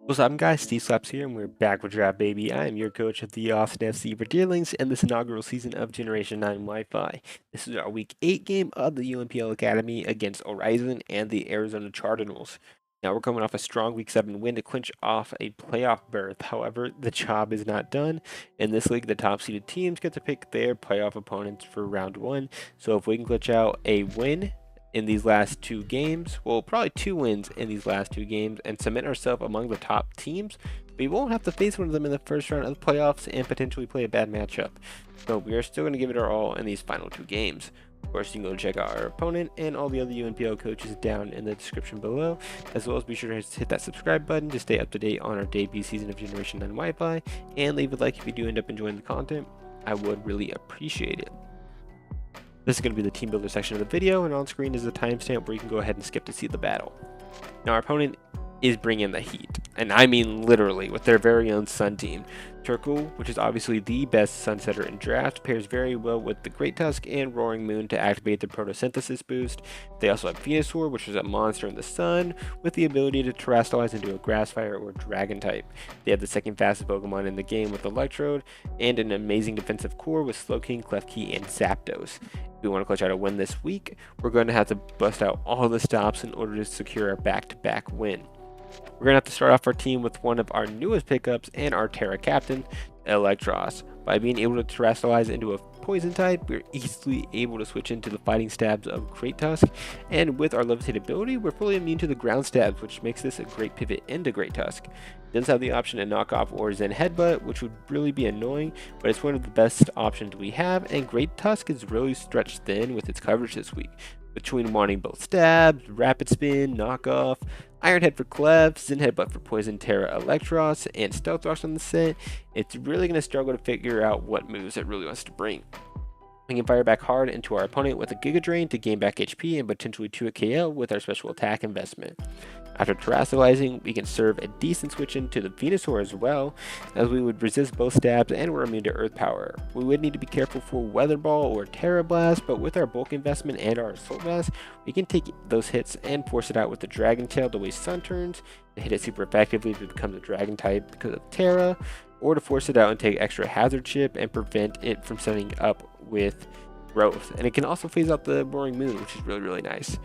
What's up, guys? TSlaps here, and we're back with Draft Baby. I am your coach of the Austin FC Verdeerlings and this inaugural season of Generation 9 Wi-Fi. This is our Week 8 game of the UNPL Academy against Horizon and the Arizona Cardinals. Now, we're coming off a strong Week 7 win to clinch off a playoff berth. However, the job is not done. In this league, the top-seeded teams get to pick their playoff opponents for Round 1. So if we can glitch out a win in these last two games, well, probably two wins in these last two games, and cement ourselves among the top teams, we won't have to face one of them in the first round of the playoffs and potentially play a bad matchup. So we are still going to give it our all in these final two games. Of course, you can go check out our opponent and all the other UNPL coaches down in the description below, as well as be sure to hit that subscribe button to stay up to date on our debut season of Generation 9 Wi-Fi, and leave a like if you do end up enjoying the content. I would really appreciate it. This is going to be the team builder section of the video, and on screen is a timestamp where you can go ahead and skip to see the battle. Now, our opponent is bringing the heat, and I mean literally, with their very own Sun team. Turkle, which is obviously the best Sunsetter in draft, pairs very well with the Great Tusk and Roaring Moon to activate the Photosynthesis boost. They also have Venusaur, which is a monster in the sun, with the ability to terrestrialize into a Grass Fire or Dragon type. They have the second fastest Pokemon in the game with Electrode, and an amazing defensive core with Slowking, Klefki, and Zapdos. If we want to clutch out a win this week, we're going to have to bust out all the stops in order to secure a back-to-back win. We're going to have to start off our team with one of our newest pickups and our Terra captain, Electros. By being able to terrestrialize into a poison type, we're easily able to switch into the fighting stabs of Great Tusk, and with our levitate ability, we're fully immune to the ground stabs, which makes this a great pivot into Great Tusk. It does have the option to knock off or Zen Headbutt, which would really be annoying, but it's one of the best options we have, and Great Tusk is really stretched thin with its coverage this week, between wanting both stabs, rapid spin, knockoff, Iron Head for Clef, Zen Headbutt for Poison, Terra, Electros, and Stealth Rocks on the set. It's really going to struggle to figure out what moves it really wants to bring. We can fire back hard into our opponent with a Giga Drain to gain back HP and potentially 2 KO with our special attack investment. After terrestrializing, we can serve a decent switch into the Venusaur as well, as we would resist both stabs and we're immune to Earth Power. We would need to be careful for Weather Ball or Terra Blast, but with our bulk investment and our Assault Vest, we can take those hits and force it out with the Dragon Tail to waste Sun turns, to hit it super effectively if it becomes a Dragon type because of Terra, or to force it out and take extra Hazard Chip and prevent it from setting up with growth. And it can also phase out the Roaring Moon, which is really nice.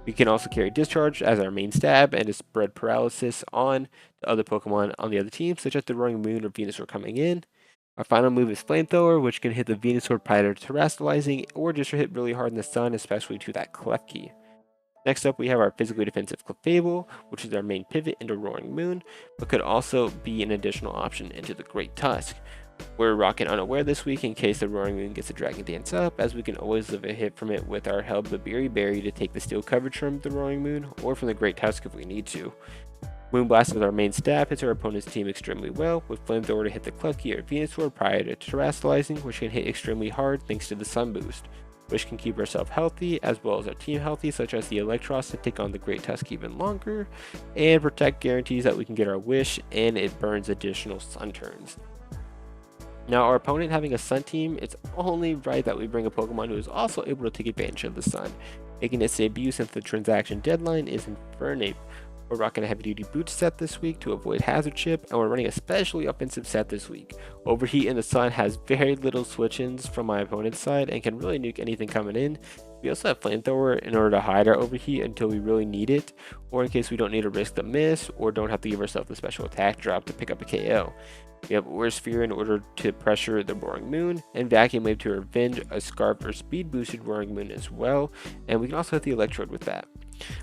We can also carry Discharge as our main stab and to spread paralysis on the other Pokemon on the other team, such as the Roaring Moon or Venusaur coming in. Our final move is Flamethrower, which can hit the Venusaur prior to terrestrializing or just hit really hard in the sun, especially to that Klefki. Next up, we have our physically defensive Clefable, which is our main pivot into Roaring Moon, but could also be an additional option into the Great Tusk. We're rocking Unaware this week in case the Roaring Moon gets a Dragon Dance up, as we can always live a hit from it with our help the Berry to take the steel coverage from the Roaring Moon, or from the Great Tusk if we need to. Moonblast as our main stab hits our opponent's team extremely well, with Flamethrower to hit the Klefki or Venusaur prior to terrestrializing, which can hit extremely hard thanks to the Sun boost, which can keep ourselves healthy as well as our team healthy, such as the Electros to take on the Great Tusk even longer, and Protect guarantees that we can get our wish and it burns additional Sun turns. Now, our opponent having a Sun team, it's only right that we bring a Pokemon who is also able to take advantage of the Sun, making its debut since the transaction deadline is Infernape. We're rocking a heavy duty boot set this week to avoid Hazard Chip, and we're running a specially offensive set this week. Overheat in the Sun has very little switch-ins from my opponent's side and can really nuke anything coming in. We also have Flamethrower in order to hide our Overheat until we really need it, or in case we don't need to risk the miss or don't have to give ourselves the special attack drop to pick up a KO. We have Aura Sphere in order to pressure the Roaring Moon, and Vacuum Wave to revenge a Scarf or Speed boosted Roaring Moon as well, and we can also hit the Electrode with that.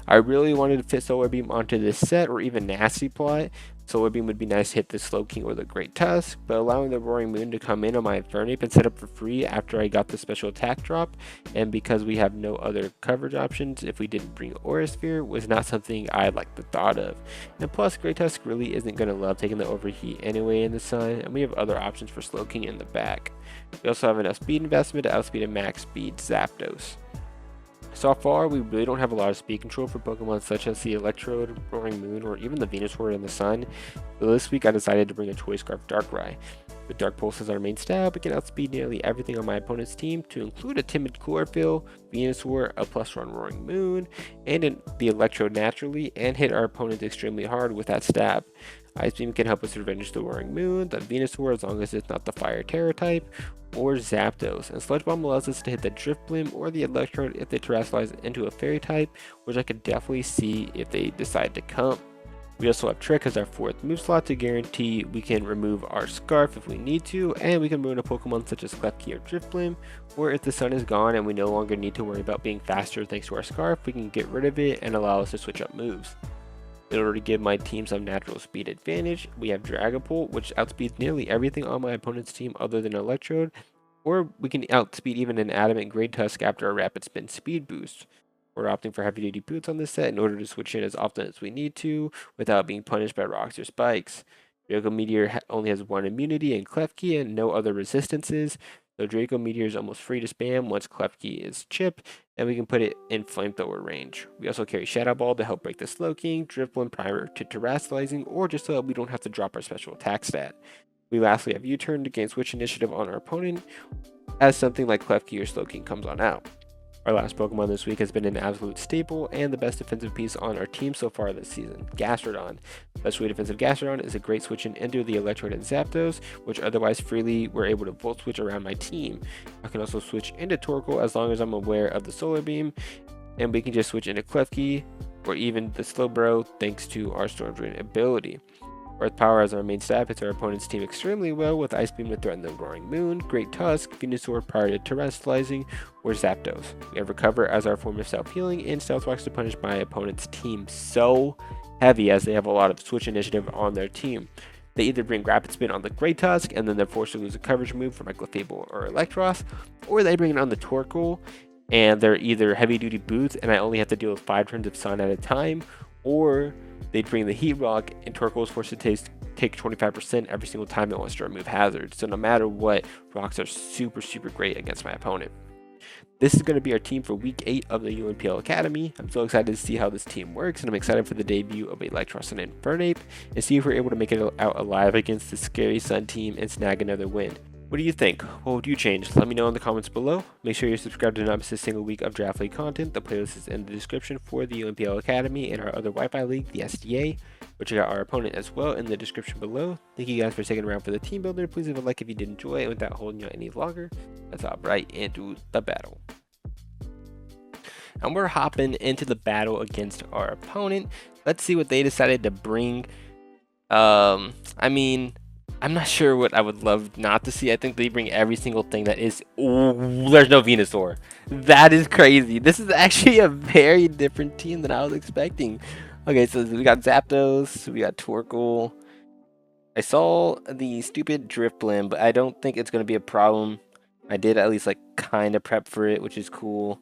I really wanted to fit Solar Beam onto this set, or even Nasty Plot. Solar Beam would be nice to hit the Slowking or the Great Tusk, but allowing the Roaring Moon to come in on my Infernape and set up for free after I got the special attack drop, and because we have no other coverage options if we didn't bring Aura Sphere, was not something I liked the thought of. And plus, Great Tusk really isn't going to love taking the Overheat anyway in the Sun, and we have other options for Slowking in the back. We also have enough speed investment to outspeed and max speed Zapdos. So far, we really don't have a lot of speed control for Pokemon such as the Electrode, Roaring Moon, or even the Venusaur in the Sun. So this week I decided to bring a Choice Scarf Darkrai. With Dark Pulse as our main stab, we can outspeed nearly everything on my opponent's team, to include a timid Chlorophyll, Venusaur, a +1 Roaring Moon, and the Electrode naturally, and hit our opponent extremely hard with that stab. Ice Beam can help us revenge the Roaring Moon, the Venusaur as long as it's not the Fire Terror type, or Zapdos. And Sludge Bomb allows us to hit the Drift Blim or the Electrode if they terrestrialize into a Fairy type, which I could definitely see if they decide to come. We also have Trick as our 4th move slot to guarantee we can remove our Scarf if we need to, and we can ruin a Pokemon such as Klefki or Drifblim, or if the sun is gone and we no longer need to worry about being faster thanks to our Scarf, we can get rid of it and allow us to switch up moves. In order to give my team some natural speed advantage, we have Dragapult, which outspeeds nearly everything on my opponent's team other than Electrode, or we can outspeed even an Adamant Great Tusk after a Rapid Spin speed boost. We're opting for heavy duty boots on this set in order to switch in as often as we need to without being punished by rocks or spikes. Draco Meteor only has 1 immunity and Klefki and no other resistances, so Draco Meteor is almost free to spam once Klefki is chipped, and we can put it in flamethrower range. We also carry Shadow Ball to help break the Slowking, Drifblim prior to terrestrializing, or just so that we don't have to drop our special attack stat. We lastly have U-turn to gain switch initiative on our opponent as something like Klefki or Slowking comes on out. Our last Pokemon this week has been an absolute staple and the best defensive piece on our team so far this season, Gastrodon. Especially defensive Gastrodon is a great switch in into the Electrode and Zapdos, which otherwise freely were able to volt switch around my team. I can also switch into Torkoal as long as I'm aware of the Solar Beam, and we can just switch into Klefki or even the Slowbro thanks to our Storm Drain ability. Earth Power as our main stat hits our opponent's team extremely well with Ice Beam to threaten the Roaring Moon, Great Tusk, Venusaur prior to terrestrializing, or Zapdos. We have Recover as our form of self-healing, and Stealth Rocks to punish my opponent's team so heavy as they have a lot of switch initiative on their team. They either bring Rapid Spin on the Great Tusk, and then they're forced to lose a coverage move from like Clefable or Electros, or they bring it on the Torkoal, and they're either Heavy Duty Boots, and I only have to deal with 5 turns of Sun at a time, or they'd bring the Heat Rock, and Torkoal is forced to take 25% every single time it wants to remove hazards. So no matter what, rocks are super great against my opponent. This is going to be our team for week 8 of the UNPL Academy. I'm so excited to see how this team works, and I'm excited for the debut of Electros and Infernape, and see if we're able to make it out alive against the Scary Sun team and snag another win. What do you think? What would you change? Let me know in the comments below. Make sure you're subscribed to not miss a single week of Draft League content. The playlist is in the description for the UNPL Academy and our other Wi-Fi league, the SDA, which I got our opponent as well in the description below. Thank you guys for sticking around for the team builder. Please leave a like if you did enjoy it without holding you any longer. Let's hop right into the battle. And we're hopping into the battle against our opponent. Let's see what they decided to bring. I'm not sure what I would love not to see. I think they bring every single thing that is... Ooh, there's no Venusaur. That is crazy. This is actually a very different team than I was expecting. Okay, so we got Zapdos, we got Torkoal. I saw the stupid Drifblim, but I don't think it's going to be a problem. I did at least like kind of prep for it, which is cool.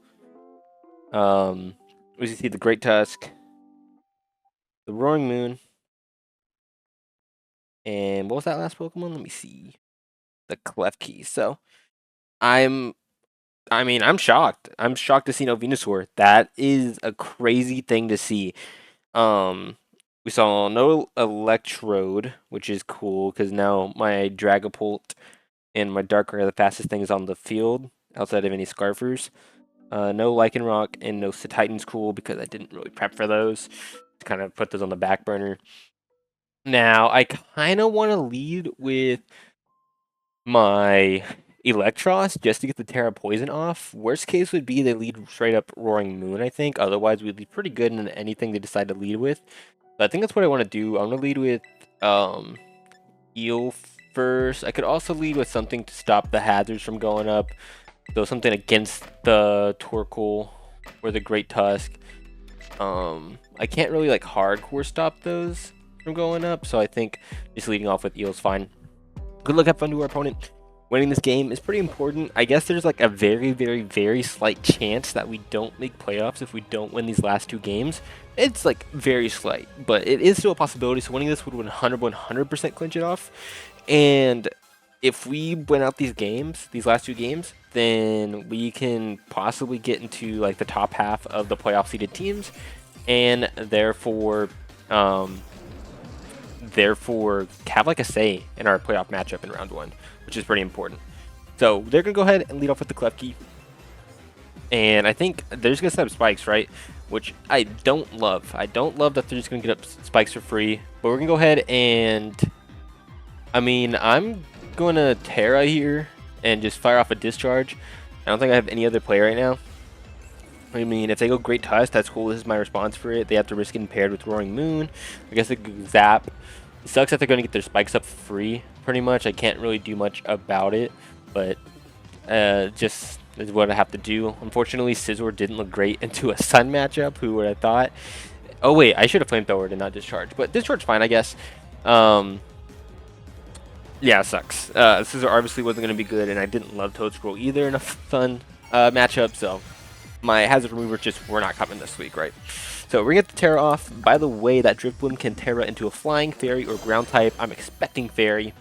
We see the Great Tusk, the Roaring Moon, and what was that last Pokemon? Let me see. The Klefki. So I'm shocked. I'm shocked to see no Venusaur. That is a crazy thing to see. We saw no Electrode, which is cool because now my Dragapult and my Darkrai are the fastest things on the field outside of any Scarfers. No Lycanroc and no Titan's cool because I didn't really prep for those. To kind of put those on the back burner. Now, I kind of want to lead with my Electros just to get the Terra Poison off. Worst case would be they lead straight up Roaring Moon, I think. Otherwise, we'd be pretty good in anything they decide to lead with. But I think that's what I want to do. I want to lead with Eel first. I could also lead with something to stop the hazards from going up. So something against the Torkoal or the Great Tusk. I can't really like hardcore stop those from going up, so I think just leading off with Eel's fine. Good luck, have fun to our opponent. Winning this game is pretty important. I guess there's like a very slight chance that we don't make playoffs if we don't win these last 2 games. It's like very slight, but it is still a possibility, so winning this would 100% clinch it off. And if we win out these games, these last 2 games, then we can possibly get into like the top half of the playoff seeded teams, and therefore have like a say in our playoff matchup in round 1, which is pretty important. So they're gonna go ahead and lead off with the Klefki, and I think they're just gonna set up spikes, right? which I don't love. I don't love that they're just going to get up spikes for free. But we're going to go ahead and... I mean, I'm going to Terra here and just fire off a discharge. I don't think I have any other play right now. I mean, if they go Great Tusk, that's cool. This is my response for it. They have to risk getting paired with Roaring Moon. I guess they could Zap. It sucks that they're going to get their spikes up free, pretty much. I can't really do much about it, but just is what I have to do. Unfortunately, Scizor didn't look great into a Sun matchup. Who would have thought? Oh, wait, I should have Flamethrowered and not Discharge. But Discharge fine, I guess. Yeah, it sucks. Scizor obviously wasn't going to be good, and I didn't love Toad Scroll either in a Sun matchup, so my Hazard Remover just were not coming this week, right? So we're going to get the Terra off. By the way, that Drifloon can Terra into a Flying, Fairy, or Ground type. I'm expecting Fairy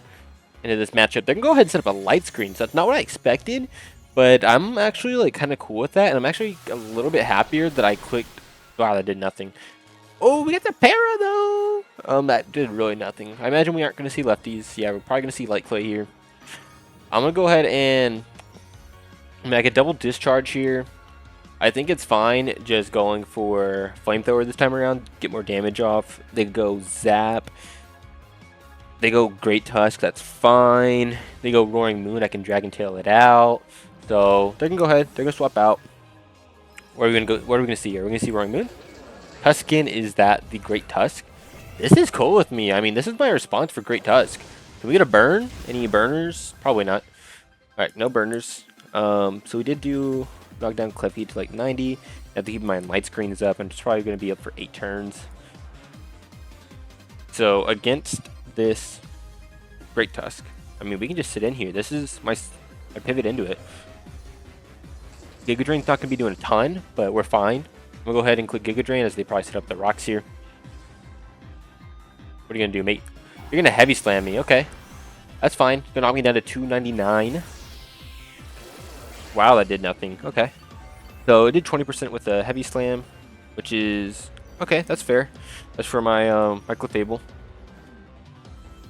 into this matchup. They can go ahead and set up a Light Screen, so that's not what I expected, but I'm actually like kind of cool with that, and I'm actually a little bit happier that I clicked. Wow, that did nothing. Oh, we got the Para though. That did really nothing. I imagine we aren't going to see lefties. Yeah, we're probably going to see Light Clay here. I'm going to go ahead and make a double discharge here. I think it's fine just going for Flamethrower this time around. Get more damage off. They go Zap. They go Great Tusk. That's fine. They go Roaring Moon. I can Dragon Tail it out. So they can go ahead. They're going to swap out. Where are we going to go? What are we going to see here? We're going to see Roaring Moon. Tuskin, is that the Great Tusk? This is cool with me. I mean, this is my response for Great Tusk. Can we get a burn? Any burners? Probably not. Alright, no burners. So we did do knock down Cliffy to like 90. I have to keep in mind Light Screen is up, and it's probably going to be up for 8 turns. So against this Great Tusk, I mean, we can just sit in here. This is my pivot into it. Giga Drain's not going to be doing a ton, but we're fine. I'm going to go ahead and click Giga Drain as they probably set up the rocks here. What are you going to do, mate? You're going to Heavy Slam me. Okay. That's fine. It's going to knock me down to 299. Wow, that did nothing. Okay. So it did 20% with a Heavy Slam, which is... Okay, that's fair. That's for my my Clefable.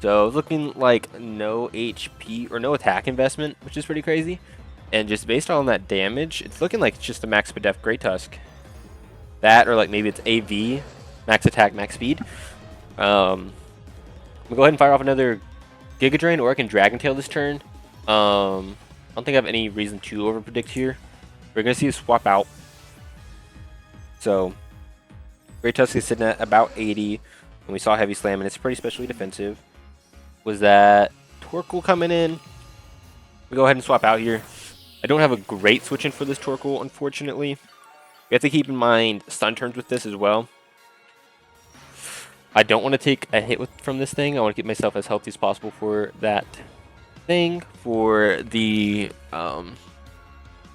So looking like no HP or no attack investment, which is pretty crazy. And just based on that damage, it's looking like it's just a max def Great Tusk. That, or like maybe it's AV, max attack, max speed. I'm gonna go ahead and fire off another Giga Drain, or I can Dragon Tail this turn. I don't think I have any reason to overpredict here. We're gonna see a swap out. So Great Tusk is sitting at about 80, and we saw Heavy Slam, and it's pretty specially defensive. Was that Torkoal coming in? We go ahead and swap out here. I don't have a great switch in for this Torkoal, unfortunately. We have to keep in mind stun turns with this as well. I don't want to take a hit from this thing. I want to keep myself as healthy as possible for that thing. For the, I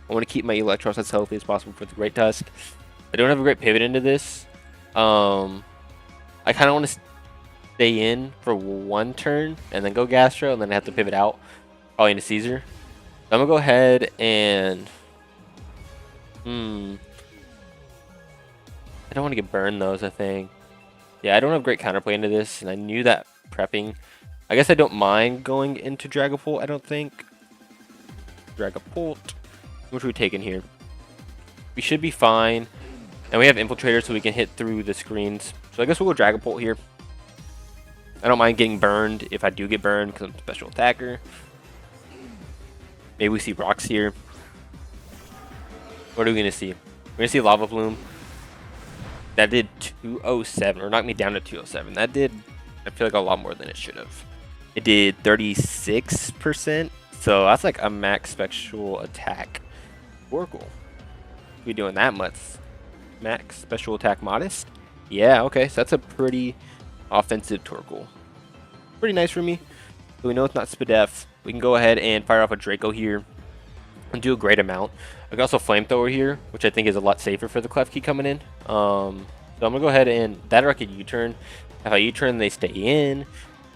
want to keep my Electros as healthy as possible for the Great Tusk. I don't have a great pivot into this. I kind of want to stay in for one turn and then go Gastro, and then I have to pivot out, probably into Caesar. So I'm going to go ahead and... I don't want to get burned those, I think. Yeah, I don't have great counterplay into this, and I knew that prepping. I guess I don't mind going into Dragapult, I don't think. Dragapult. Which are we taking here? We should be fine. And we have Infiltrator, so we can hit through the screens. So I guess we'll go Dragapult here. I don't mind getting burned if I do get burned, because I'm a special attacker. Maybe we see rocks here. What are we going to see? We're going to see Lava Bloom. That did 207, or knocked me down to 207. That did, I feel like, a lot more than it should have. It did 36%, so that's like a max special attack Torkoal. We doing that much. Max special attack modest? Yeah, okay, so that's a pretty offensive Torkoal. Pretty nice for me. So we know it's not Spadef. We can go ahead and fire off a Draco here and do a great amount. I can also Flamethrower here, which I think is a lot safer for the Klefki coming in. So I'm going to go ahead and that, or I could U-turn. If I U-turn and they stay in,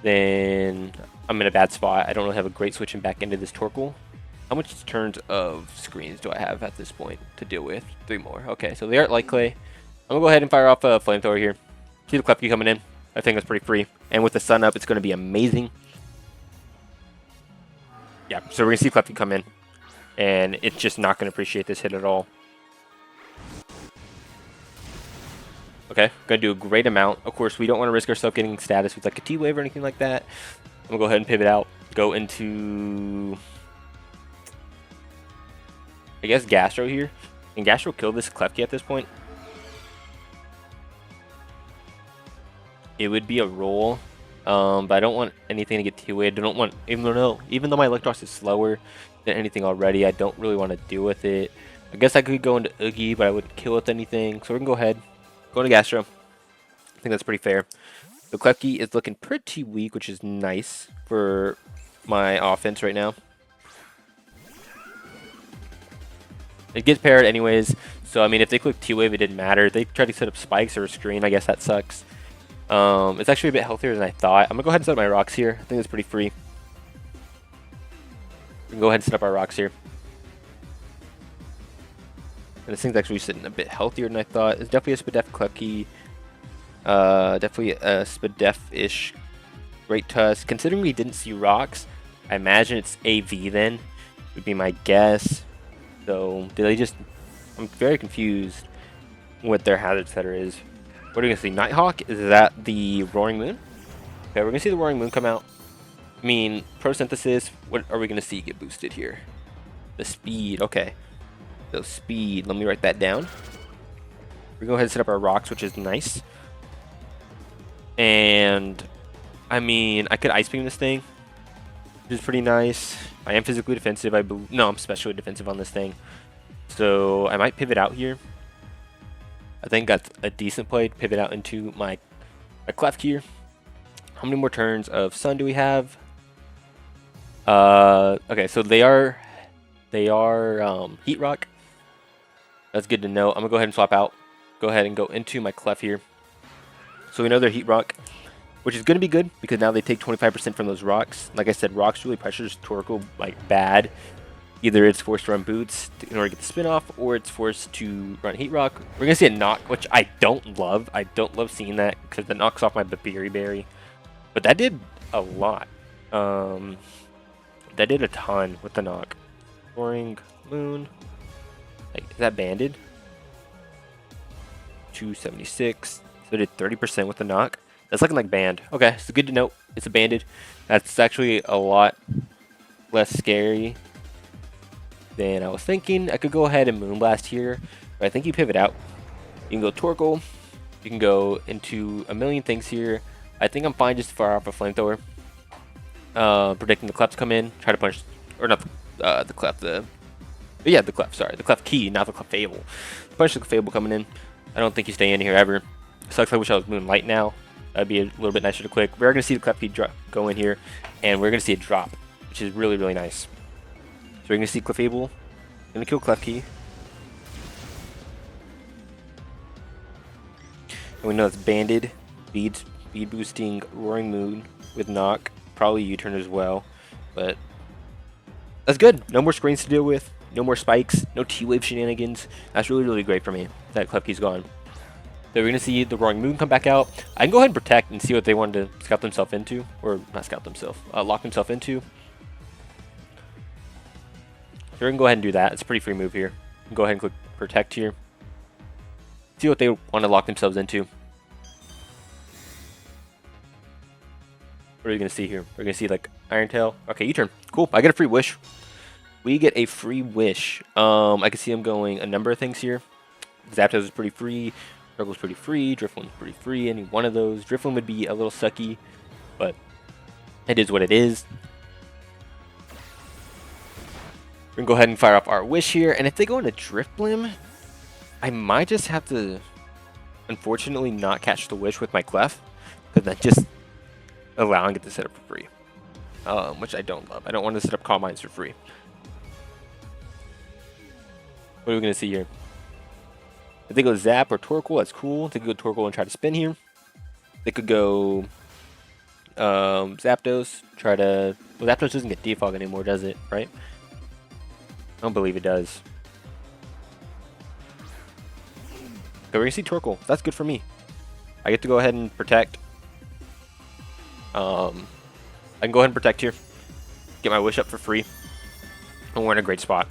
then I'm in a bad spot. I don't really have a great switching back into this Torkoal. How much turns of screens do I have at this point to deal with? 3 more. Okay, so they aren't like Clay. I'm going to go ahead and fire off a Flamethrower here. See the Klefki coming in. I think that's pretty free. And with the sun up, it's going to be amazing. Yeah, so we're going to see Klefki come in. And it's just not going to appreciate this hit at all. Okay, gonna do a great amount. Of course, we don't want to risk ourselves getting status with like a T-Wave or anything like that. I'm gonna go ahead and pivot out. Go into, I guess, Gastro here. Can Gastro kill this Klefki at this point? It would be a roll, but I don't want anything to get T-Waved. I don't want, even though my Electros is slower than anything already, I don't really want to deal with it. I guess I could go into Oogie, but I wouldn't kill with anything. So we can go ahead, go into Gastro. I think that's pretty fair. The Klefki is looking pretty weak, which is nice for my offense right now. It gets paired anyways, so I mean, if they click T-Wave, it didn't matter. They tried to set up spikes or a screen, I guess that sucks. It's actually a bit healthier than I thought. I'm gonna go ahead and set up my rocks here. I think that's pretty free. We can go ahead and set up our rocks here. And this thing's actually sitting a bit healthier than I thought. It's definitely a Spadef Klefki. Definitely a Spadef-ish Great Tusk. Considering we didn't see rocks, I imagine it's AV then, would be my guess. So, did they just... I'm very confused what their hazard setter is. What are we going to see? Nighthawk? Is that the Roaring Moon? Okay, we're going to see the Roaring Moon come out. I mean, Prosynthesis, what are we going to see get boosted here? The speed, okay. So speed, let me write that down. We're going to go ahead and set up our rocks, which is nice. And, I mean, I could Ice Beam this thing, which is pretty nice. I am physically defensive, I believe. No, I'm specially defensive on this thing. So, I might pivot out here. I think that's a decent play to pivot out into my Klefki here. How many more turns of Sun do we have? Okay, so they are Heat Rock. That's good to know. I'm gonna go ahead and swap out. Go ahead and go into my Clef here. So we know they're Heat Rock, which is gonna be good because now they take 25% from those rocks. Like I said, rocks really pressures Torkoal like bad. Either it's forced to run boots in order to get the spin off, or it's forced to run Heat Rock. We're gonna see a knock, which I don't love. I don't love seeing that because that knocks off my Babiri Berry. But that did a lot. That did a ton with the knock. Roaring Moon. Like, is that banded? 276. So it did 30% with the knock. That's looking like banned. Okay, so good to know. It's a banded. That's actually a lot less scary than I was thinking. I could go ahead and Moonblast here, but I think you pivot out. You can go Torkoal. You can go into a million things here. I think I'm fine just to fire off a Flamethrower. Predicting the Cleps come in, try to punch, or not the Clef, the Clef, sorry, the Klefki, not the Clefable. Punch the Clefable coming in. I don't think you stay in here ever. Sucks, I wish I was Moonlight now. That'd be a little bit nicer to click. We're going to see the Klefki go in here, and we're going to see a drop, which is really, really nice. So we're going to see Clefable. Going to kill Klefki. And we know it's banded. Speed boosting Roaring Moon with knock. Probably U-turn as well. But that's good. No more screens to deal with. No more spikes. No T-Wave shenanigans. That's really, really great for me. That Klefki's gone. So we're going to see the Roaring Moon come back out. I can go ahead and protect and see what they wanted to scout themselves into. Or not scout themselves. Lock themselves into. So we can go ahead and do that. It's a pretty free move here. Go ahead and click protect here. See what they want to lock themselves into. What are we going to see here? We're going to see like Iron Tail. Okay, U-turn. Cool. I get a free wish. We get a free wish. I can see them going a number of things here. Zapdos is pretty free. Struggle's pretty free. Drifloon's pretty free. Any one of those. Drifloon would be a little sucky, but it is what it is. We're going to go ahead and fire off our wish here. And if they go into Drifblim, I might just have to, unfortunately, not catch the wish with my Clef. Because that just allowing it to set up for free. Which I don't love. I don't want to set up Calm Minds for free. What are we going to see here? If they go Zap or Torkoal, that's cool. They could go Torkoal and try to spin here. They could go Zapdos, try to... Well, Zapdos doesn't get Defog anymore, does it? Right? I don't believe it does. Okay, we're going to see Torkoal. That's good for me. I get to go ahead and protect. I can go ahead and protect here. Get my wish up for free. And we're in a great spot.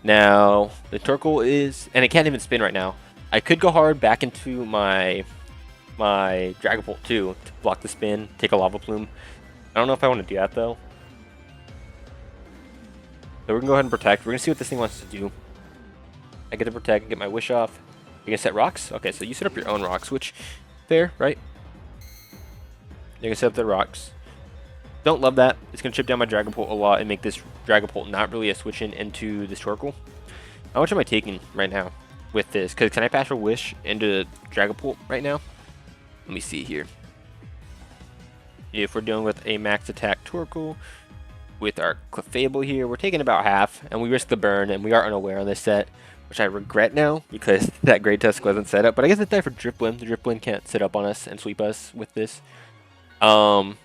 Now, the Torkoal is, and it can't even spin right now. I could go hard back into my Dragon Bolt too to block the spin, take a Lava Plume. I don't know if I want to do that though. So we're gonna go ahead and protect. We're gonna see what this thing wants to do. I get to protect, get my wish off. You're gonna set rocks? Okay, so you set up your own rocks, which fair, right? You're gonna set up the rocks. Don't love that. It's gonna chip down my Dragon Bolt a lot and make this Dragon Bolt not really a switch in into this Torkoal. How much am I taking right now with this? Cause can I pass a wish into Dragon Bolt right now? Let me see here. If we're dealing with a max attack Torkoal with our Clefable here, we're taking about half, and we risk the burn, and we are unaware on this set, which I regret now because that Great Tusk wasn't set up. But I guess it's time for Drifblim. The Drifblim can't sit up on us and sweep us with this. I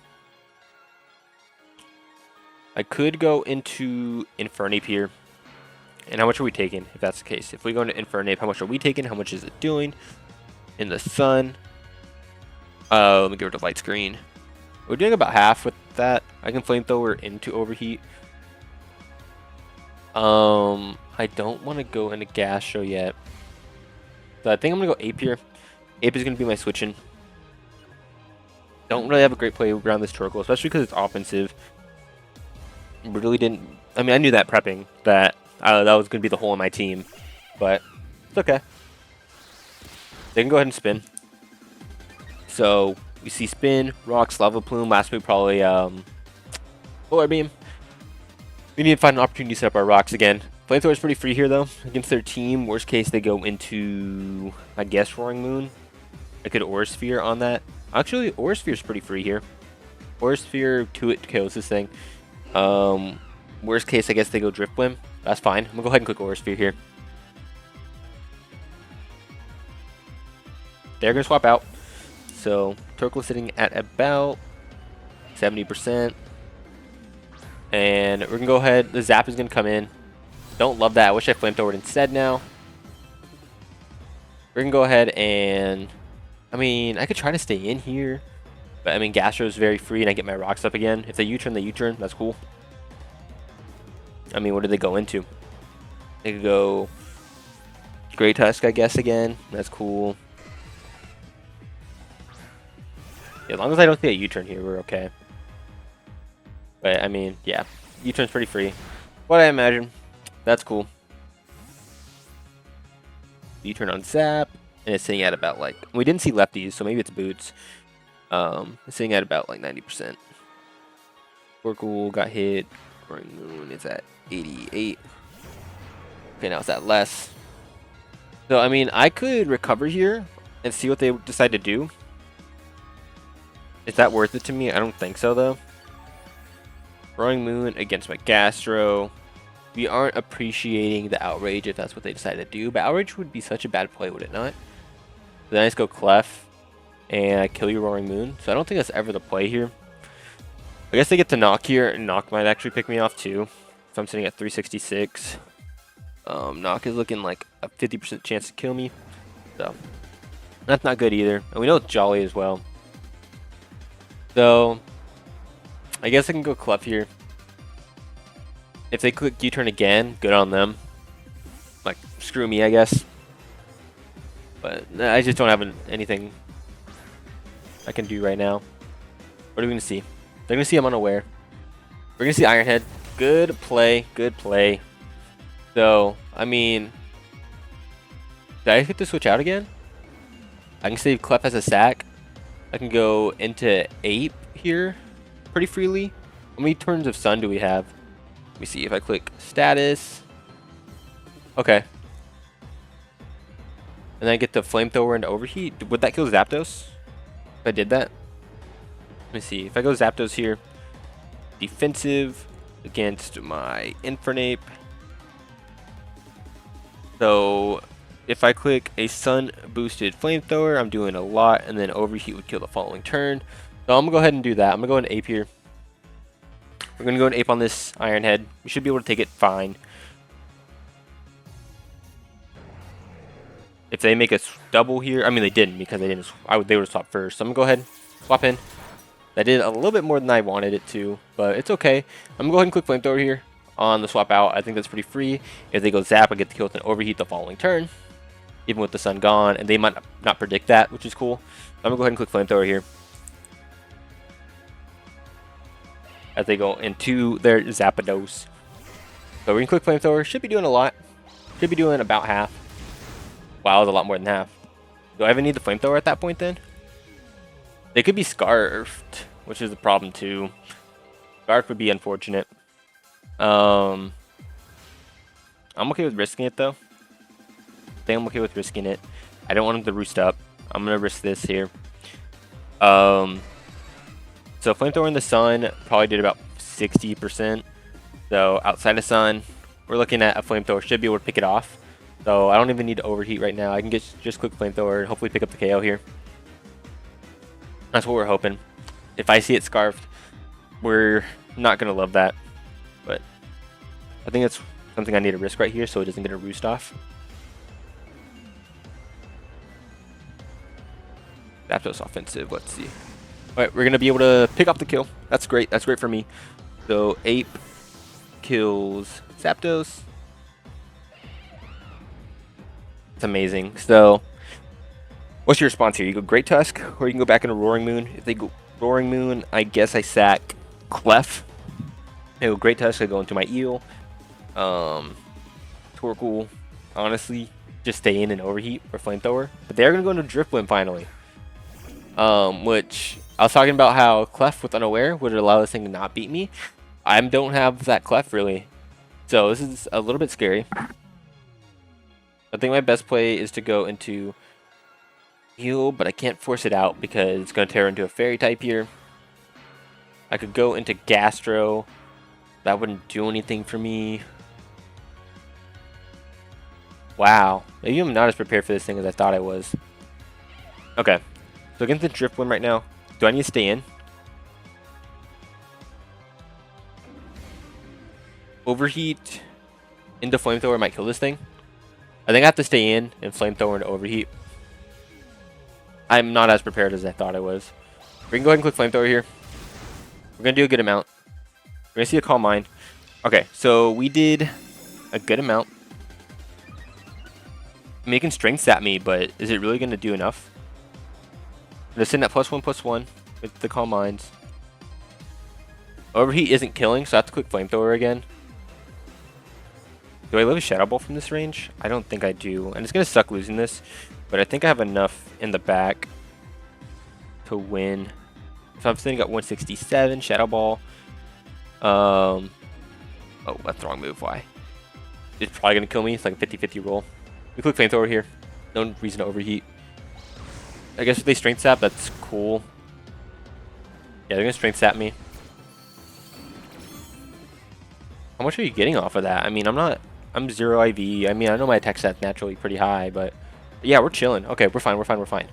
could go into Infernape here. And how much are we taking if that's the case? If we go into Infernape, how much are we taking? How much is it doing? In the sun. Let me give it a light screen. We're doing about half with that. I can Flamethrower into Overheat. I don't want to go into Gastro yet. So I think I'm going to go Ape here. Ape is going to be my switch-in. Don't really have a great play around this Torkoal, especially because it's offensive. Really didn't... I mean, I knew that prepping, that that was going to be the hole in my team. But it's okay. They can go ahead and spin. So we see spin, rocks, lava plume. Last move probably Polar Beam. We need to find an opportunity to set up our rocks again. Flamethrower is pretty free here though against their team. Worst case they go into, I guess, Roaring Moon. I could Aura Sphere on that. Actually, Aura Sphere is pretty free here. Aura Sphere 2-hit kills this thing. Worst case, I guess they go Drifblim. That's fine. I'm gonna go ahead and click Aura Sphere here. They're gonna swap out. So Torkoal sitting at about 70%. And we're gonna go ahead. The Zap is gonna come in. Don't love that. I wish I Flamethrowered instead now. We're gonna go ahead and, I mean, I could try to stay in here. But I mean, Gastro is very free and I get my rocks up again. If they U-turn, they U-turn. That's cool. I mean, what did they go into? They could go Great Tusk, I guess, again. That's cool. Yeah, as long as I don't see a U-turn here, we're okay. But, I mean, yeah. U-turn's pretty free. What I imagine. That's cool. U-turn on Zap. And it's sitting at about, like... We didn't see lefties, so maybe it's boots. It's sitting at about, like, 90%. Torkoal got hit. Roaring Moon is at 88. Okay, now it's at less. So, I mean, I could recover here and see what they decide to do. Is that worth it to me? I don't think so, though. Roaring Moon against my Gastro. We aren't appreciating the Outrage if that's what they decide to do. But Outrage would be such a bad play, would it not? Then I just go Clef and I kill your Roaring Moon. So I don't think that's ever the play here. I guess they get to Knock here, and Knock might actually pick me off too. If I'm sitting at 366. Knock is looking like a 50% chance to kill me. So that's not good either. And we know it's Jolly as well. So I guess I can go Clef here. If they click U-turn again, good on them. Like, screw me, I guess. But I just don't have anything I can do right now. What are we going to see? They're going to see I'm unaware. We're going to see Ironhead. Good play. Good play. So, I mean... Did I get to switch out again? I can save Clef as a sack. I can go into Ape here pretty freely. How many turns of Sun do we have? Let me see if I click Status. Okay. And then I get the Flamethrower into Overheat. Would that kill Zapdos? If I did that? Let me see. If I go Zapdos here, defensive against my Infernape. So if I click a Sun boosted Flamethrower, I'm doing a lot, and then Overheat would kill the following turn. So I'm gonna go ahead and do that. I'm gonna go into Ape here. We're gonna go into Ape on this Ironhead. We should be able to take it fine. If they make us double here, I mean they didn't because they didn't. They would have swapped first. So I'm gonna go ahead, swap in. That did a little bit more than I wanted it to, but it's okay. I'm gonna go ahead and click Flamethrower here on the swap out. I think that's pretty free. If they go zap, I get the kill with an overheat the following turn, even with the sun gone, and they might not predict that, which is cool. So I'm gonna go ahead and click flamethrower here as they go into their Zapdos. So we can click flamethrower. Should be doing a lot. Should be doing about half. Wow, that was a lot more than half. Do I even need the flamethrower at that point then? They could be scarfed, which is a problem too. Scarf would be unfortunate. I'm okay with risking it though. I think I'm okay with risking it. I don't want him to roost up. I'm gonna risk this here. So flamethrower in the sun probably did about 60%. So outside of sun, we're looking at a flamethrower should be able to pick it off. So I don't even need to overheat right now. I can just click flamethrower and hopefully pick up the KO here. That's what we're hoping. If I see it scarfed, we're not gonna love that. But I think that's something I need to risk right here so it doesn't get a roost off. Zapdos offensive, let's see. Alright, we're gonna be able to pick up the kill. That's great. That's great for me. So Ape kills Zapdos. It's amazing. So what's your response here? You go Great Tusk, or you can go back into Roaring Moon. If they go Roaring Moon, I guess I sack Clef. I go Great Tusk, I go into my Eel. Torkoal, honestly, just stay in and overheat or flamethrower. But they're gonna go into Driftwind finally. Which I was talking about how Clef with Unaware would allow this thing to not beat me. I don't have that Clef really. So this is a little bit scary. I think my best play is to go into Heal, but I can't force it out because it's going to tear into a Fairy type here. I could go into Gastro. That wouldn't do anything for me. Wow. Maybe I'm not as prepared for this thing as I thought I was. Okay. So against the Driftwind right now, do I need to stay in? Overheat into Flamethrower might kill this thing. I think I have to stay in and Flamethrower into Overheat. I'm not as prepared as I thought I was. We can go ahead and click Flamethrower here. We're going to do a good amount. We're going to see a Calm Mind. Okay, so we did a good amount. Making strengths at me, but is it really going to do enough? I'm going to send that +1/+1 with the Calm Minds. Overheat isn't killing, so I have to click Flamethrower again. Do I live a Shadow Ball from this range? I don't think I do. And it's going to suck losing this, but I think I have enough in the back to win. So I'm sitting at 167, Shadow Ball. Oh, that's the wrong move. Why? It's probably going to kill me. It's like a 50-50 roll. We click Flamethrower here. No reason to overheat. I guess if they Strength Sap, that's cool. Yeah, they're going to Strength Sap me. How much are you getting off of that? I mean, I'm 0 IV. I mean, I know my attack stat's naturally pretty high, but yeah, we're chilling. Okay, we're fine.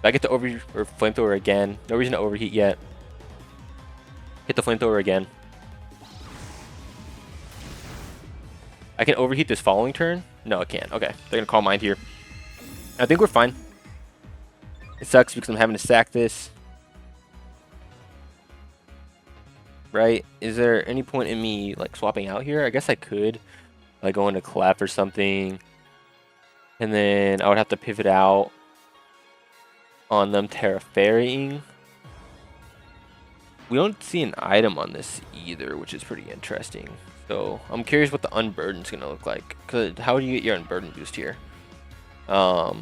I get to overheat or Flamethrower again. No reason to overheat yet. Hit the Flamethrower again. I can overheat this following turn? No, I can't. Okay, they're going to Calm Mind here. I think we're fine. It sucks because I'm having to sack this. Right? Is there any point in me like swapping out here? I guess I could. Like go into Clef or something. And then I would have to pivot out on them Terra Fairying. We don't see an item on this either, which is pretty interesting. So I'm curious what the Unburden is going to look like. Cause how do you get your Unburden boost here? How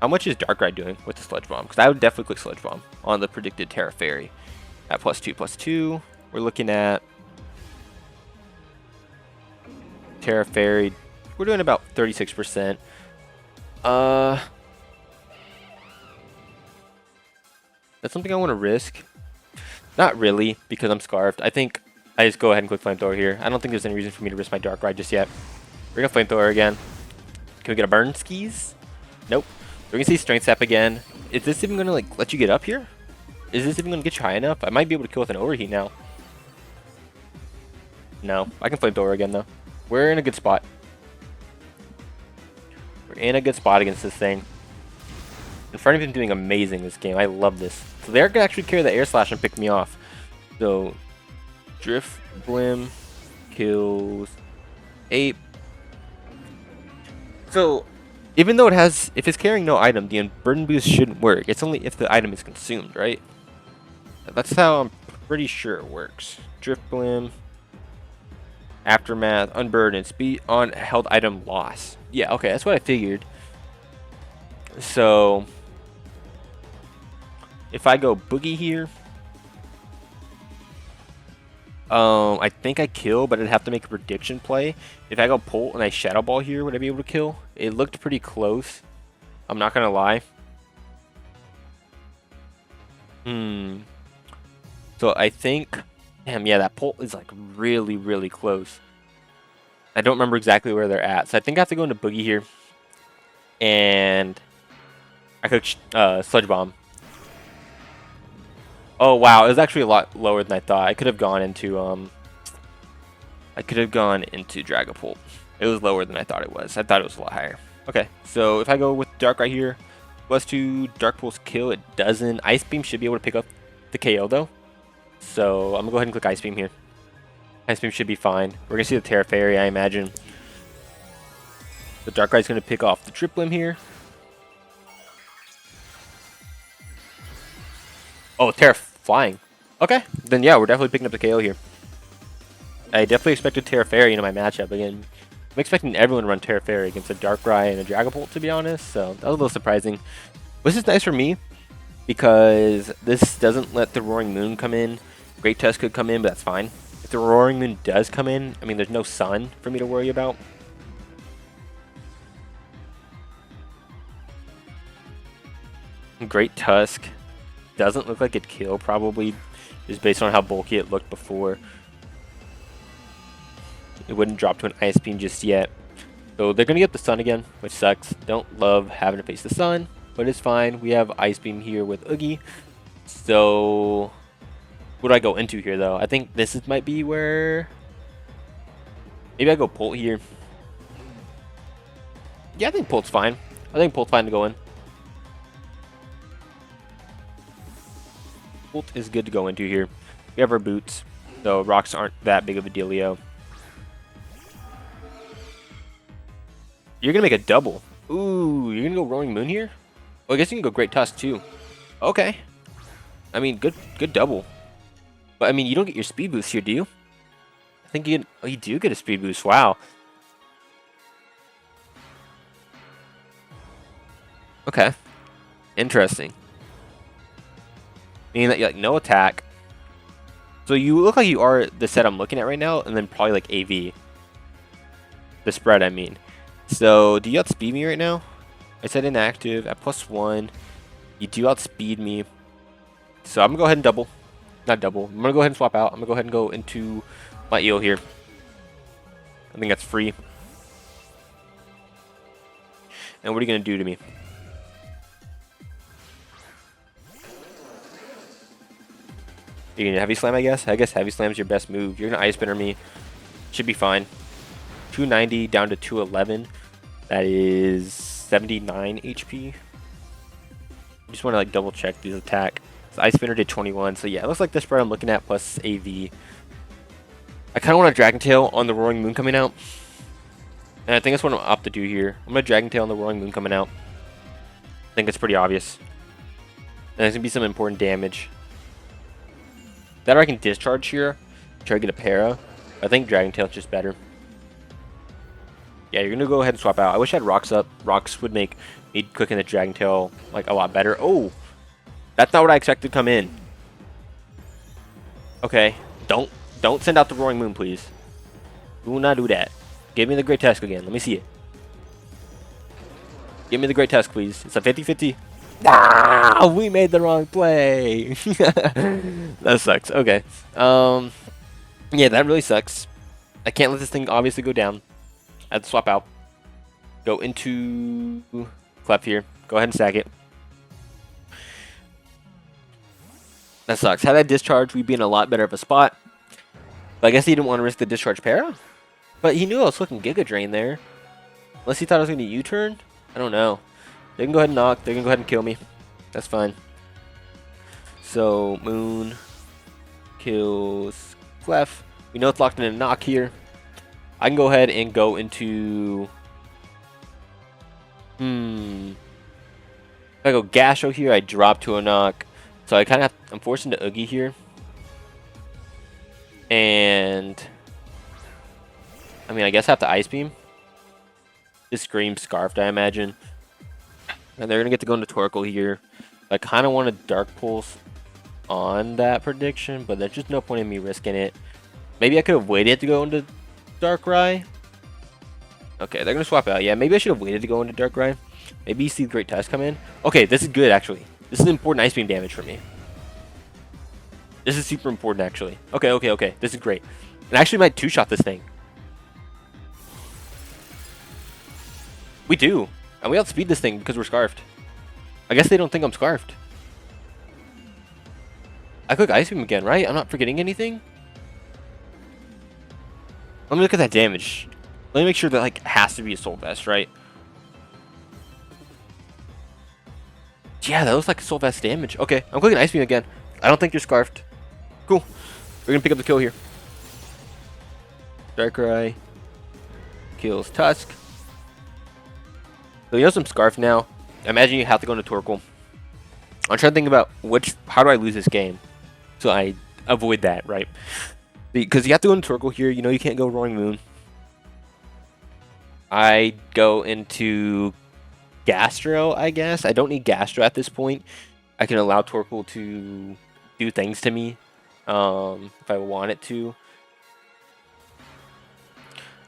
much is Darkrai doing with the Sludge Bomb? Because I would definitely click Sludge Bomb on the predicted Terra Fairy. At +2/+2, we're looking at Terra Fairy. We're doing about 36%. That's something I want to risk. Not really, because I'm Scarfed. I think I just go ahead and click Flamethrower here. I don't think there's any reason for me to risk my Darkrai just yet. We're going to Flamethrower again. Can we get a Burn Skis? Nope. We're going to see Strength Sap again. Is this even going to like let you get up here? Is this even going to get you high enough? I might be able to kill with an Overheat now. No. I can Flamethrower again, though. We're in a good spot. We're in a good spot against this thing. In front of him doing amazing this game. I love this. So they're going to actually carry the Air Slash and pick me off. So Drift Blim kills Ape. So, even though if it's carrying no item, the Burden Boost shouldn't work. It's only if the item is consumed, right? That's how I'm pretty sure it works. Drift Blim, Aftermath, Unburdened, speed on held item loss. Yeah, okay, that's what I figured. So, if I go Boogie here, I think I kill, but I'd have to make a prediction play. If I go Pult and I Shadow Ball here, would I be able to kill? It looked pretty close. I'm not gonna lie. So I think, damn, yeah, that Pult is like really, really close. I don't remember exactly where they're at, so I think I have to go into Boogie here, and I could Sludge Bomb. Oh wow, it was actually a lot lower than I thought. I could have gone into Dragapult. It was lower than I thought it was. I thought it was a lot higher. Okay, so if I go with Dark right here, +2 Dark Pulse kill. It doesn't. Ice Beam should be able to pick up the KO though. So I'm gonna go ahead and click Ice Beam here. Ice Beam should be fine. We're gonna see the Terra Fairy, I imagine. The Darkrai's gonna pick off the Trip Limb here. Oh, Terra flying. Okay, then yeah, we're definitely picking up the KO here. I definitely expected Terra Fairy into my matchup again. I'm expecting everyone to run Terra Fairy against a Darkrai and a Dragapult, to be honest, so that was a little surprising. This is nice for me because this doesn't let the Roaring Moon come in. Great Tusk could come in, but that's fine. If the Roaring Moon does come in, I mean, there's no Sun for me to worry about. Great Tusk doesn't look like it'd kill, probably just based on how bulky it looked before. It wouldn't drop to an Ice Beam just yet. So they're going to get the Sun again, which sucks. Don't love having to face the Sun, but it's fine. We have Ice Beam here with Oogie. So what do I go into here, though? I think this might be where... Maybe I go Pult here. Yeah, I think Pult's fine. I think Pult's fine to go in. Pult is good to go into here. We have our boots, so rocks aren't that big of a dealio. You're gonna make a double. Ooh, you're gonna go Roaring Moon here? Well, I guess you can go Great Tusk too. Okay. I mean, good double. But I mean, you don't get your speed boost here, do you? I think you get, oh, you do get a speed boost. Wow. Okay. Interesting. Meaning that you like no attack. So you look like you are the set I'm looking at right now, and then probably like AV. The spread, I mean. So do you outspeed me right now? I said inactive at +1. You do outspeed me. So I'm gonna go ahead and double. Not double. I'm gonna go ahead and swap out. I'm gonna go ahead and go into my eel here. I think that's free. And what are you gonna do to me? You're gonna Heavy Slam, I guess? I guess Heavy Slam's your best move. You're gonna Ice Spinner me. Should be fine. 290 down to 211. That is 79 HP. I just want to like double check these attack. So Ice Spinner did 21. So yeah, it looks like the spread I'm looking at plus AV. I kind of want a Dragon Tail on the Roaring Moon coming out. And I think that's what I'm opt to do here. I'm going to Dragon Tail on the Roaring Moon coming out. I think it's pretty obvious. And there's going to be some important damage. That or I can Discharge here. Try to get a Para. I think Dragon Tail is just better. Yeah, you're going to go ahead and swap out. I wish I had Rocks up. Rocks would make me clicking the Dragon Tail like a lot better. Oh! That's not what I expected to come in. Okay. Don't send out the Roaring Moon, please. Do not do that. Give me the Great Tusk again. Let me see it. Give me the Great Tusk, please. It's a 50-50. Ah! We made the wrong play. That sucks. Okay. Yeah, that really sucks. I can't let this thing obviously go down. I have to swap out. Go into Clef here. Go ahead and stack it. That sucks. Had I discharged, we'd be in a lot better of a spot. But I guess he didn't want to risk the discharge para. But he knew I was clicking Giga Drain there. Unless he thought I was going to U-turn? I don't know. They can go ahead and knock. They can go ahead and kill me. That's fine. So, Moon kills Clef. We know it's locked in a knock here. I can go ahead and go into... If I go Gastro here, I drop to a knock. So I kind of I'm forced into Oogie here. And... I mean, I guess I have to Ice Beam. This Scream Scarfed, I imagine. And they're going to get to go into Torkoal here. I kind of want to Dark Pulse on that prediction, but there's just no point in me risking it. Maybe I could have waited to go into Darkrai. Okay, they're going to swap out. Yeah, maybe I should have waited to go into Darkrai. Maybe you see Great Test come in. Okay, this is good, actually. This is important Ice Beam damage for me. This is super important, actually. Okay. This is great. And I actually might two-shot this thing. We do. And we outspeed this thing because we're Scarfed. I guess they don't think I'm Scarfed. I click Ice Beam again, right? I'm not forgetting anything? Let me look at that damage. Let me make sure that, like, has to be a Soul Vest, right? Yeah, that looks like Soul Vest damage. Okay, I'm clicking Ice Beam again. I don't think you're Scarfed. Cool. We're gonna pick up the kill here. Darkrai kills Tusk. So you know some Scarf now. I imagine you have to go into Torkoal. I'm trying to think about how do I lose this game, so I avoid that, right? Because you have to go into Torkoal here. You know you can't go Roaring Moon. I go into Gastro, I guess. I don't need Gastro at this point. I can allow Torkoal to do things to me if I want it to.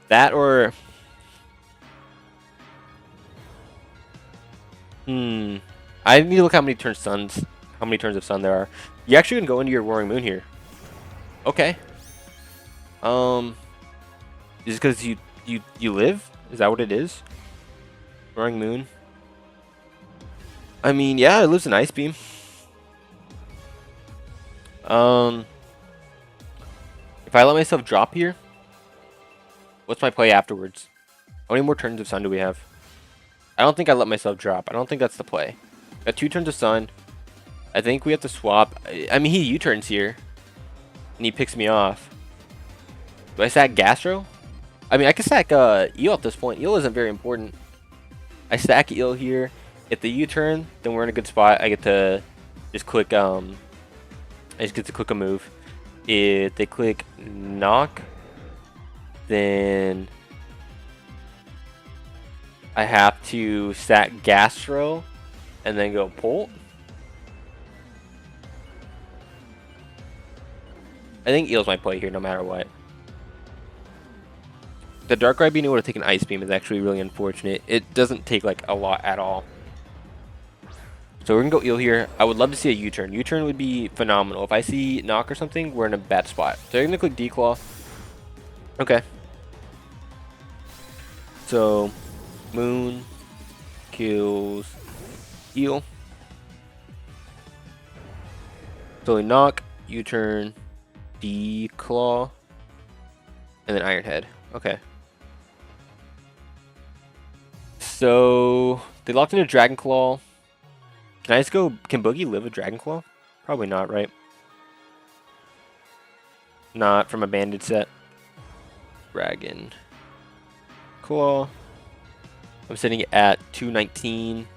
That or... I need to look how many turns of Sun there are. You're actually gonna go into your Roaring Moon here. Okay. Is it because you live? Is that what it is? Roaring Moon. I mean, yeah, it lives in Ice Beam. If I let myself drop here, what's my play afterwards? How many more turns of Sun do we have? I don't think I let myself drop. I don't think that's the play. Got 2 turns of Sun. I think we have to swap. I mean, he U-turns here. And he picks me off. Do I stack Gastro? I mean, I can stack Eel at this point. Eel isn't very important. I stack Eel here. If the U-turn, then we're in a good spot. I get to just click, I just get to click a move. If they click Knock, then I have to stack Gastro and then go Pult. I think Eel's my play here no matter what. The Darkrai being able to take an Ice Beam is actually really unfortunate. It doesn't take like a lot at all. So we're going to go Eel here. I would love to see a U-turn. U-turn would be phenomenal. If I see Knock or something, we're in a bad spot. So you're going to click D-Claw. Okay. So Moon kills Eel. So we Knock, U-turn, D-Claw, and then Iron Head. Okay. So they locked into Dragon Claw. Can I just go... Can Boogie live with Dragon Claw? Probably not, right? Not from a banded set. Dragon Claw. I'm sitting at 219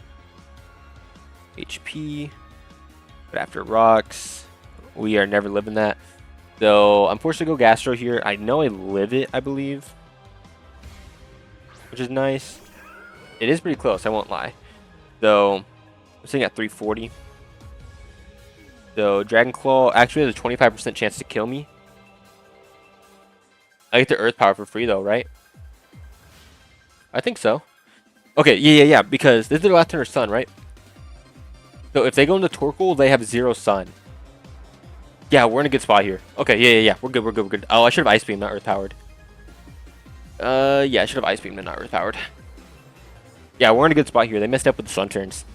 HP. But after rocks, we are never living that. So I'm forced to go Gastro here. I know I live it, I believe. Which is nice. It is pretty close, I won't lie. So I'm sitting at 340. So Dragon Claw actually has a 25% chance to kill me. I get the Earth Power for free though, right? I think so. Okay, yeah, because this is their last turn of Sun, right? So if they go into Torkoal, they have 0 Sun. Yeah, we're in a good spot here. Okay, yeah. We're good. Oh, I should have Ice Beam, not Earth Powered. Yeah, I should have Ice Beam and not Earth Powered. Yeah, we're in a good spot here. They messed up with the Sun turns.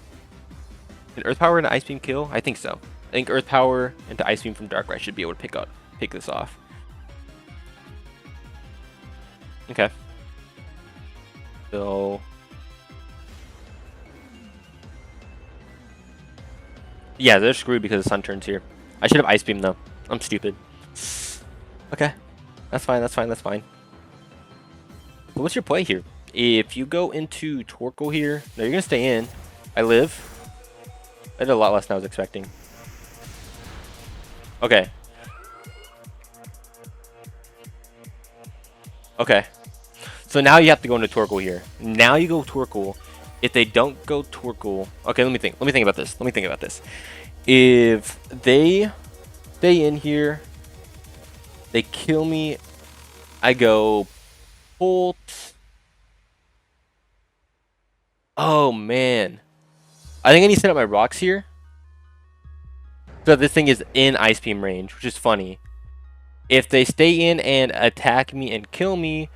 Can Earth Power and Ice Beam kill? I think so. I think Earth Power into Ice Beam from Darkrai should be able to pick this off. Okay. So yeah, they're screwed because of Sun turns here. I should have Ice Beam though. I'm stupid. Okay. That's fine, that's fine, that's fine. But what's your play here? If you go into Torkoal here, no, you're gonna stay in. I live. I did a lot less than I was expecting. Okay. Okay. So now you have to go into Torkoal here. Now you go Torkoal. If they don't go Torkoal, okay, let me think. Let me think about this. Let me think about this. If they stay in here, they kill me. I go Bolt. Oh man, I think I need to set up my rocks here. So this thing is in Ice Beam range, which is funny. If they stay in and attack me and kill me,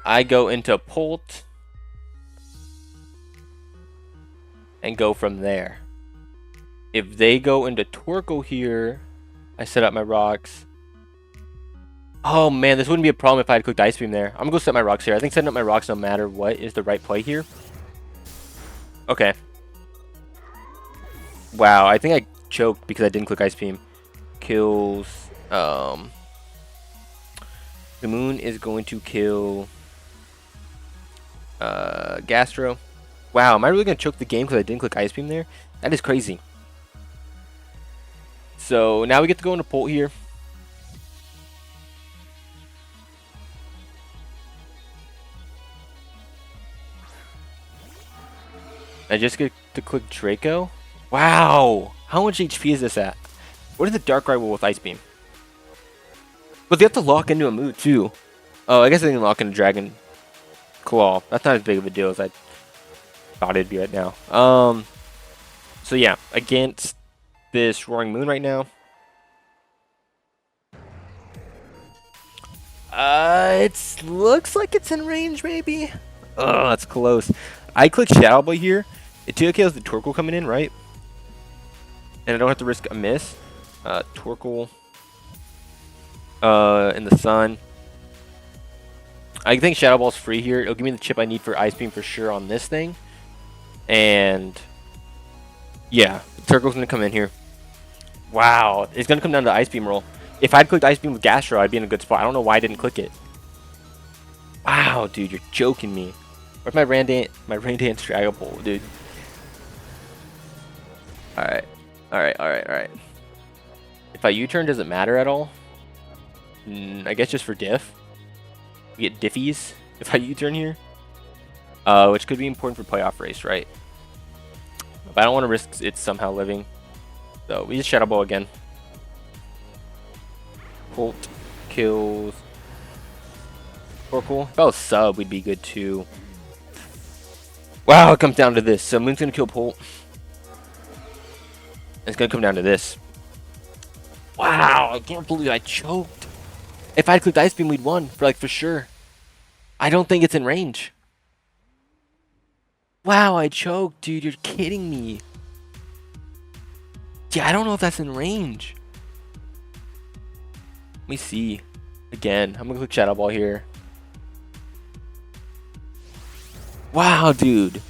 I go into Bolt and go from there. If they go into Torkoal here, I set up my rocks. Oh man, this wouldn't be a problem if I had clicked Ice Beam there. I'm gonna go set my rocks here. I think setting up my rocks no matter what is the right play here. Okay. Wow, I think I choked because I didn't click Ice Beam. Kills. The moon is going to kill Gastro. Wow, am I really gonna choke the game because I didn't click Ice Beam there? That is crazy. So now we get to go into Bolt here. I just get to click Draco. Wow, how much HP is this at? What is the Dark Rival with Ice Beam? But they have to lock into a move too. Oh, I guess they can lock into Dragon Claw. That's not as big of a deal as I thought it'd be right now. So yeah, against this Roaring Moon right now. It looks like it's in range maybe. Oh, that's close. I click Shadow Boy here. It 2KOs the Torkoal coming in, right? And I don't have to risk a miss. Torkoal. In the sun. I think Shadow Ball's free here. It'll give me the chip I need for Ice Beam for sure on this thing. And yeah, Torkoal's gonna come in here. Wow, it's gonna come down to Ice Beam roll. If I'd clicked Ice Beam with Gastro, I'd be in a good spot. I don't know why I didn't click it. Wow, dude, you're joking me. Where's my Rain Dance Dragon Ball, dude? Alright. Alright. If I U-turn, does it matter at all? I guess just for diff. We get diffies if I U-turn here. Which could be important for playoff race, right? But I don't want to risk it somehow living. So we just Shadow Ball again. Bolt kills Torkoal. If I was sub, we'd be good too. Wow, it comes down to this. So Moon's gonna kill Bolt. It's gonna come down to this. Wow, I can't believe I choked. If I had clicked Ice Beam, we'd won for sure. I don't think it's in range. Wow, I choked, dude. You're kidding me. Yeah, I don't know if that's in range. Let me see. Again, I'm gonna click Shadow Ball here. Wow, dude.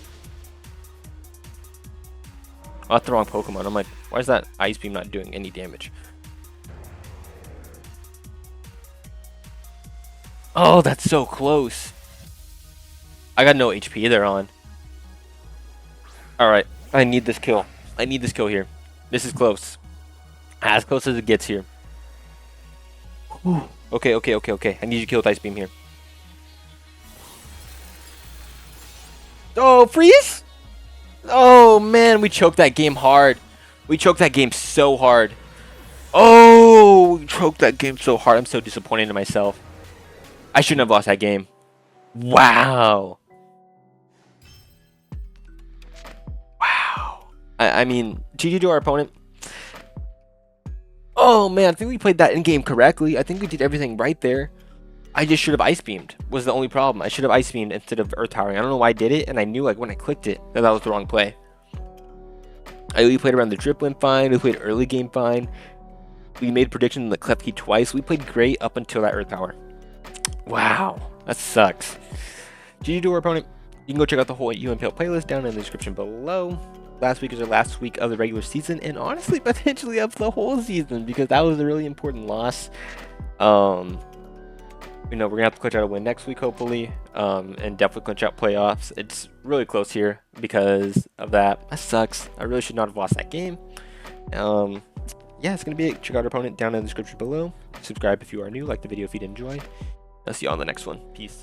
Oh, that's the wrong Pokemon. I'm like, why is that Ice Beam not doing any damage? Oh, that's so close. I got no HP there on. Alright, I need this kill. I need this kill here. This is close. As close as it gets here. Whew. Okay. I need you to kill with Ice Beam here. Oh, freeze! Oh, man, we choked that game hard. We choked that game so hard. Oh, we choked that game so hard. I'm so disappointed in myself. I shouldn't have lost that game. Wow. Wow. I mean, GG to our opponent. Oh, man, I think we played that in-game correctly. I think we did everything right there. I just should have Ice Beamed was the only problem. I should have Ice Beamed instead of Earth Towering. I don't know why I did it, and I knew like when I clicked it that was the wrong play. We played around the drip went fine. We played early game fine. We made prediction in the Klefki twice. We played great up until that Earth Tower. Wow, that sucks. GG to our opponent. You can go check out the whole UNPL playlist down in the description below. Last week is our last week of the regular season, and honestly, potentially of the whole season, because that was a really important loss. You know, we're gonna have to clinch out a win next week, hopefully, and definitely clinch out playoffs. It's really close here because of that. That sucks. I really should not have lost that game. Yeah, it's gonna be it. Check out our opponent down in the description below. Subscribe if you are new. Like the video if you did enjoy. I'll see you on the next one. Peace.